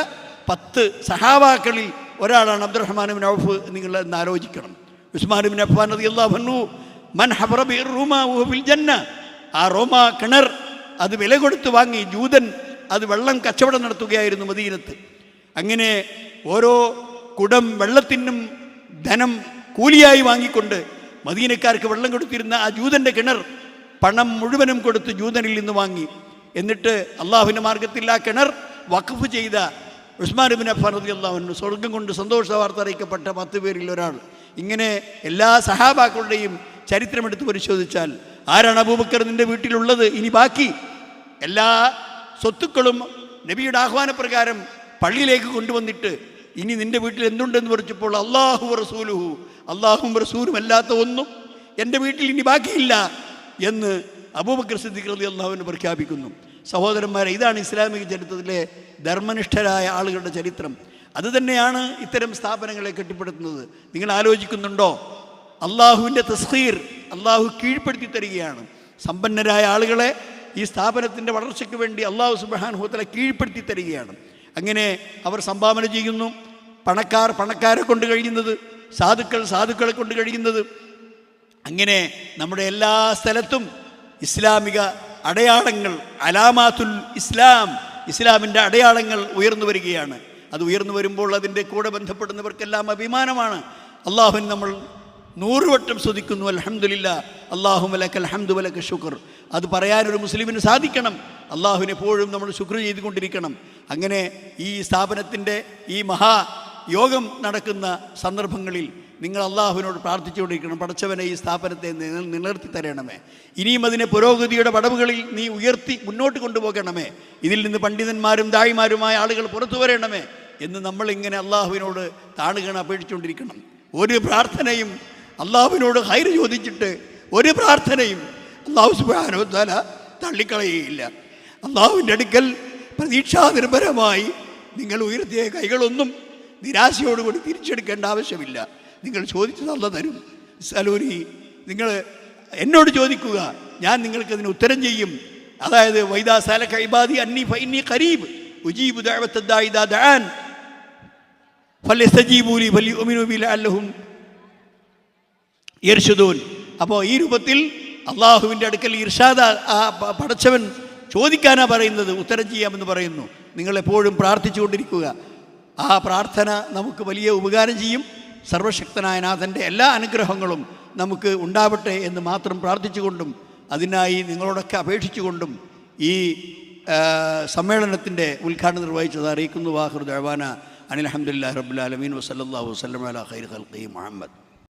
10 സഹാബാക്കളിൽ ഒരാളാണ് അബ്ദുറഹ്മാൻ ബിൻ ഔഫ്. നിങ്ങൾ എന്ന് ആലോചിക്കണം. ഉസ്മാൻ ബിൻ അഫ്ഫാൻ റളിയല്ലാഹു അൻഹു മൻ ഹബറ ബിർ റൂമ വഹു ഫിൽ ജന്ന. ആ റോമ കിണർ അത് വില കൊടുത്ത് വാങ്ങി. ജൂതൻ അത് വെള്ളം കച്ചവടം നടത്തുകയായിരുന്നു മദീനത്ത്. അങ്ങനെ ഓരോ കുടം വെള്ളത്തിനും ധനം കൂലിയായി വാങ്ങിക്കൊണ്ട് മദീനക്കാർക്ക് വെള്ളം കൊടുത്തിരുന്ന ആ ജൂതൻ്റെ കിണർ പണം മുഴുവനും കൊടുത്ത് ജൂതനിൽ നിന്ന് വാങ്ങി. എന്നിട്ട് അള്ളാഹുവിൻ്റെ മാർഗത്തിൽ ആ കിണർ വഖഫ് ചെയ്ത ഉസ്മാൻ ഇബ്നു അഫ്ഫാൻ റളിയല്ലാഹു അൻഹു സ്വർഗം കൊണ്ട് സന്തോഷ വാർത്ത അറിയിക്കപ്പെട്ട 10 പേരിൽ ഒരാൾ. ഇങ്ങനെ എല്ലാ സഹാബാക്കളുടെയും ചരിത്രമെടുത്ത് പരിശോധിച്ചാൽ ആരാണ് അബൂബക്കർ നിൻ്റെ വീട്ടിലുള്ളത്? ഇനി ബാക്കി എല്ലാ സ്വത്തുക്കളും നബിയുടെ ആഹ്വാനപ്രകാരം പള്ളിയിലേക്ക് കൊണ്ടുവന്നിട്ട് ഇനി നിൻ്റെ വീട്ടിൽ എന്തുണ്ടെന്ന് പറഞ്ഞപ്പോൾ അല്ലാഹു റസൂലുഹു, അല്ലാഹും റസൂലും അല്ലാത്ത ഒന്നും എൻ്റെ വീട്ടിൽ ഇനി ബാക്കിയില്ല എന്ന് അബൂബക്കർ സിദ്ദീഖ് റളിയല്ലാഹു അൻഹു പ്രഖ്യാപിക്കുന്നു. സഹോദരന്മാരെ, ഇതാണ് ഇസ്ലാമിക ചരിത്രത്തിലെ ധർമ്മനിഷ്ഠരായ ആളുകളുടെ ചരിത്രം. അതുതന്നെയാണ് ഇത്തരം സ്ഥാപനങ്ങളെ കെട്ടിപ്പടുത്തുന്നത്. നിങ്ങൾ ആലോചിക്കുന്നുണ്ടോ? അള്ളാഹുവിൻ്റെ തസ്ഖീർ, അള്ളാഹു കീഴ്പ്പെടുത്തി തരികയാണ്. സമ്പന്നരായ ആളുകളെ ഈ സ്ഥാപനത്തിൻ്റെ വളർച്ചയ്ക്ക് വേണ്ടി അള്ളാഹു സുബ്ഹാനഹു വ തആല കീഴ്പ്പെടുത്തി തരികയാണ്. അങ്ങനെ അവർ സംഭാവന ചെയ്യുന്നു. പണക്കാർ പണക്കാരെ കൊണ്ട് കഴിയുന്നത്, സാധുക്കൾ സാധുക്കളെ കൊണ്ട് കഴിയുന്നത്. അങ്ങനെ നമ്മുടെ എല്ലാ സ്ഥലത്തും ഇസ്ലാമിക അടയാളങ്ങൾ, അലാമാത്തുൽ ഇസ്ലാം, ഇസ്ലാമിൻ്റെ അടയാളങ്ങൾ ഉയർന്നു വരികയാണ്. അത് ഉയർന്നു വരുമ്പോൾ അതിൻ്റെ കൂടെ ബന്ധപ്പെടുന്നവർക്കെല്ലാം അഭിമാനമാണ്. അള്ളാഹുവിന് നമ്മൾ 100 വട്ടം സ്തുതിക്കുന്നു. അൽഹംദുലില്ലാ, അല്ലാഹുമ്മ ലക്കൽ ഹംദു വലക ശുക്ർ. അത് പറയാനൊരു മുസ്ലിമിന് സാധിക്കണം. അള്ളാഹുവിനെ എപ്പോഴും നമ്മൾ ശുക്ർ ചെയ്തുകൊണ്ടിരിക്കണം. അങ്ങനെ ഈ സ്ഥാപനത്തിൻ്റെ ഈ മഹായോഗം നടക്കുന്ന സന്ദർഭങ്ങളിൽ നിങ്ങൾ അള്ളാഹുവിനോട് പ്രാർത്ഥിച്ചുകൊണ്ടിരിക്കണം. പടച്ചവനെ, ഈ സ്ഥാപനത്തെ നിലനിർത്തി തരണമേ. ഇനിയും അതിനെ പുരോഗതിയുടെ പടവുകളിൽ നീ ഉയർത്തി മുന്നോട്ട് കൊണ്ടുപോകണമേ. ഇതിൽ നിന്ന് പണ്ഡിതന്മാരും ദായിമാരുമായ ആളുകൾ പുറത്തു വരണമേ എന്ന് നമ്മളിങ്ങനെ അള്ളാഹുവിനോട് താണുകണ അപേക്ഷിച്ചുകൊണ്ടിരിക്കണം. ഒരു പ്രാർത്ഥനയും അള്ളാഹുവിനോട് ഹൈർ ചോദിച്ചിട്ട് ഒരു പ്രാർത്ഥനയും അള്ളാഹു സുബ്ഹാനഹു വ തആല തള്ളിക്കളയുകയില്ല. അള്ളാഹുവിൻ്റെ അടുക്കൽ പ്രതീക്ഷാനിർഭരമായി നിങ്ങൾ ഉയർത്തിയ കൈകളൊന്നും നിരാശയോടുകൂടി തിരിച്ചെടുക്കേണ്ട ആവശ്യമില്ല. നിങ്ങൾ ചോദിച്ചത് അല്ലാഹു തരും. സലൂരി, നിങ്ങൾ എന്നോട് ചോദിക്കുക, ഞാൻ നിങ്ങൾക്കതിന് ഉത്തരം ചെയ്യും. അതായത് വൈദാ സലക ഇബാദി അന്നി ഫഇന്നി ഖരീബ് ഉജീബു ദഅവത്തദ് ദാഇ ഇദാ ദഅൻ ഫലയസ്തജീബൂ ലി ഫലിയുമിനൂ ബി ലഅല്ലഹും യർഷുദൂൻ. അപ്പോൾ ഈ രൂപത്തിൽ അള്ളാഹുവിൻ്റെ അടുക്കൽ ഇർഷാദ, ആ പടച്ചവൻ ചോദിക്കാനാ പറയുന്നത്, ഉത്തരം ചെയ്യാമെന്ന് പറയുന്നു. നിങ്ങളെപ്പോഴും പ്രാർത്ഥിച്ചുകൊണ്ടിരിക്കുക. ആ പ്രാർത്ഥന നമുക്ക് വലിയ ഉപകാരം ചെയ്യും. സർവശക്തനായ നാഥൻ്റെ എല്ലാ അനുഗ്രഹങ്ങളും നമുക്ക് ഉണ്ടാവട്ടെ എന്ന് മാത്രം പ്രാർത്ഥിച്ചുകൊണ്ടും അതിനായി നിങ്ങളോടൊക്കെ അപേക്ഷിച്ചുകൊണ്ടും ഈ സമ്മേളനത്തിൻ്റെ ഉദ്ഘാടനം നിർവഹിച്ചത് അറിയിക്കുന്നു. വാഹിറു ദഅവാന അനിൽ ഹംദുലില്ലാഹി റബ്ബിൽ ആലമീൻ വസല്ലല്ലാഹു വസല്ലമ അലാ ഖൈരി ഖൽഖി മുഹമ്മദ്.